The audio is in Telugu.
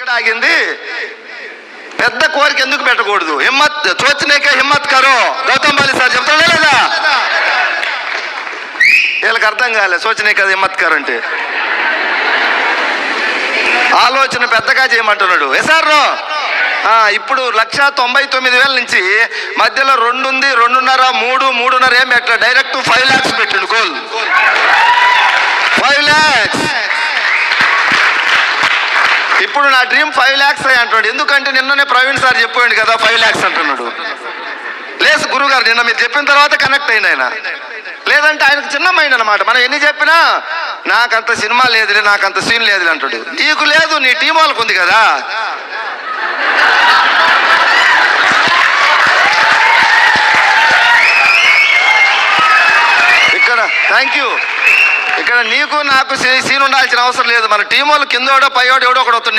ఇక్కడ ఆగింది. పెద్ద కోరిక ఎందుకు పెట్టకూడదు? హిమ్మత్ సోచనేకే హిమ్మత్ కరో, గౌతమ్ బాలి సార్ చెప్తాడా లేదా? వీళ్ళకి అర్థం కాలే సోచనే కదా హిమ్మత్ కరో అంటే. ఆలోచన పెద్దగా చేయమంటున్నాడు. ఎసారు ఇప్పుడు 1,99,000 నుంచి మధ్యలో 2 ఉంది, 2.5, 3, 3.5 ఏం పెట్టా, డైరెక్ట్ 5 lakhs పెట్టిండు గోల్. 5 lakhs. ఇప్పుడు నా డ్రీమ్ 5 lakhs అంటున్నాడు. ఎందుకంటే నిన్ననే ప్రవీణ్ సార్ చెప్పాడు కదా 5 lakhs అంటున్నాడు. లేదు గురుగారు నిన్న మీరు చెప్పిన తర్వాత కనెక్ట్ అయిన ఆయన. లేదంటే ఆయనకు చిన్న మైండ్ అనమాట. మనం ఎన్ని చెప్పినా నాకంత సినిమా లేదులే, నాకంత సీన్ లేదులే అంటాడు. నీకు లేదు, నీ టీం వాళ్ళకు ఉంది కదా. ఇక్కడ థ్యాంక్ యూ. ఇక్కడ నీకు నాకు సీన్ ఉండాల్సిన అవసరం లేదు. మన టీం వాళ్ళు కిందోడో పైవాడు ఎవడో ఒకడు వస్తాడు.